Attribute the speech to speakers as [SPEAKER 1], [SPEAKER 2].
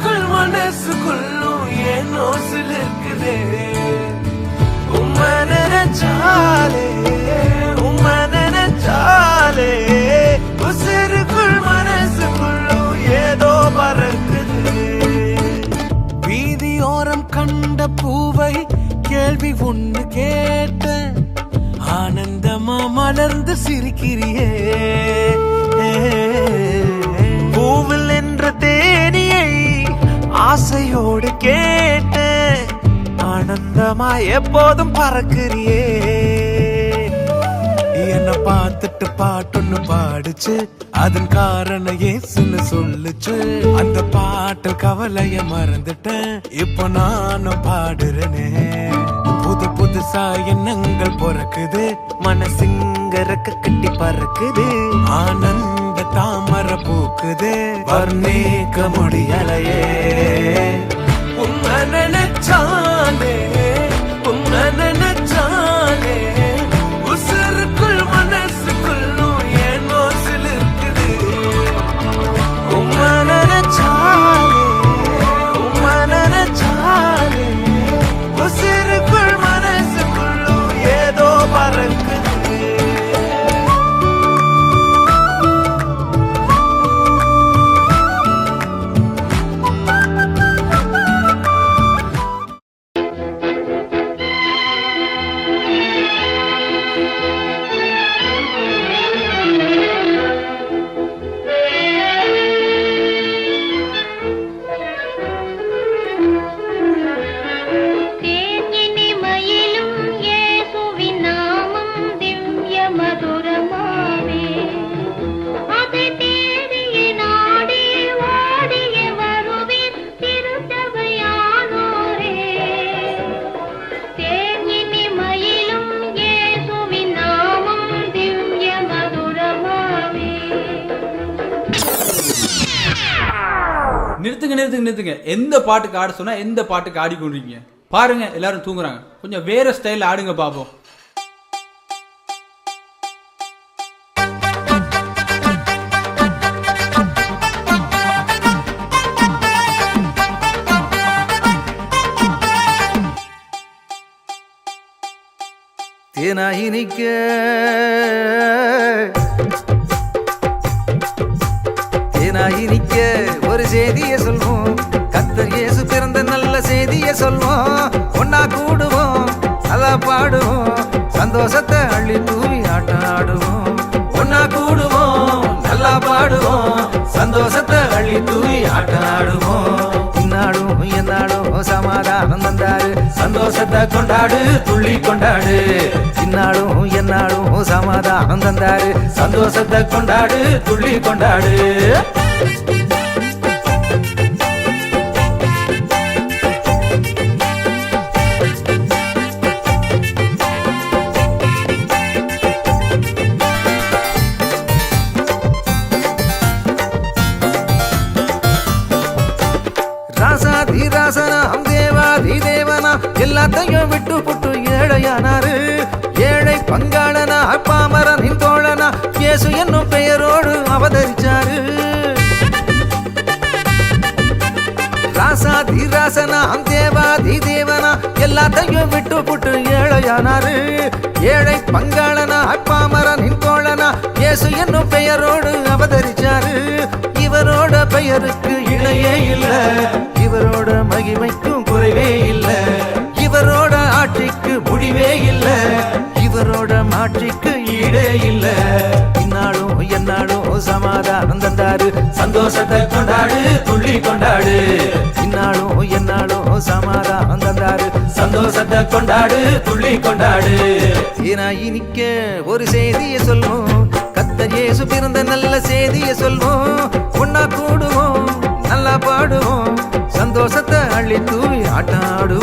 [SPEAKER 1] உசுருக்குள் மனசுக்குள்ளும் ஏனோ சிலிருக்குதே உம்மை நினைச்சாலே உம்மை நினைச்சாலே உசுருக்குள் மனசுக்குள்ளும் ஏதோ பறக்குது வீதியோரம் கண்ட பூவை கேள்வி ஒண்ணு கேட்ட ஆனந்தமா மலர்ந்து சிரிக்கிறியே பூவில் என்ற தேனியை ஆசையோடு கேட்ட ஆனந்தமா எப்போதும் பறக்கிறியே என்ன பார்த்துட்டு பாட்டொன்னு பாடுச்சு அதன் காரணம் ஏசுன்னு சொல்லுச்சு அந்த பாட்டு கவலைய மறந்துட்டேன் இப்போ நானும் பாடுறேனே புது புதுசா எண்ணங்கள் பிறக்குது மனசுங்க ரெக்க கட்டி பறக்குது ஆனந்த தாமர பூக்குது வர்ணிக்க முடியலையே உம்மை நினைச்சாலே உம்மை நினைச்சாலே உசுருக்குள் மனசுக்குள்ளும் ஏனோ சிலிருக்குது உம்மை நினைச்சாலே உம்மை நினைச்சாலே உசுருக்குள் மனசுக்குள்ளும் ஏதோ பறக்குது
[SPEAKER 2] நிறுத்துங்க. எந்த பாட்டுக்கு ஆட சொன்னா எந்த பாட்டுக்கு ஆடிக்கொண்டிருக்கீங்க பாருங்க. எல்லாரும் தூங்குறாங்க. கொஞ்சம் வேற ஸ்டைல் ஆடுங்க பாப்போம்.
[SPEAKER 3] தேனாயினிக்க தேனாயினிக்க ஒரு செய்தியை சொல்வோம் கர்த்தர் இயேசு பிறந்த நல்ல செய்தியை சொல்வோம் ஒன்னா கூடுவோம் நல்லா பாடுவோம் சந்தோஷத்தை அள்ளி தூவி ஆட்டம் ஆடுவோம் ஒன்னா கூடுவோம் நல்லா பாடுவோம் சந்தோஷத்தை அள்ளி தூவி ஆட்டம் ஆடுவோம் இந்நாடும் எந்நாடும் சமாதானம் தந்தாரு சந்தோஷத்தை கொண்டாடு துள்ளி கொண்டாடு இந்நாடும் எந்நாடும் சமாதானம் தந்தாரு சந்தோஷத்தை கொண்டாடு துள்ளி கொண்டாடு எல்லாத்தையும் விட்டு புட்டு ஏழையானாரு ஏழை பங்காளனா பாமரனின் தோழனா இயேசு என்னும் பெயரோடு அவதரிச்சாரு ராசாதி ராசனா தேவாதி தேவனா எல்லாத்தையும் விட்டு புட்டு ஏழையானாரு ஏழை பங்காளனா பாமரனின் தோழனா இயேசு என்னும் பெயரோடு அவதரிச்சாரு இவரோட பெயருக்கு இணையே இல்ல இவரோட மகிமைக்கும் குறைவே இல்ல இவரோட ஆட்சிக்கு முடிவே இல்ல இவரோட மாட்சிக்கு ஈடே இல்ல இந்நாளும் எந்நாளும் சமாதானம் தந்தாரு சந்தோஷத்தை கொண்டாடு துள்ளி கொண்டாடு இந்நாளும் எந்நாளும் சமாதானம் தந்தாரு சந்தோஷத்தை கொண்டாடு துள்ளி கொண்டாடு இனிக்க ஒரு செய்தியை சொல்வோம் கர்த்தர் இயேசு பிறந்த நல்ல செய்தியை சொல்வோம் ஒன்னா கூடுவோம் நல்லா பாடுவோம் சந்தோஷத்தை அள்ளி தூவி ஆட்டாடுவோம்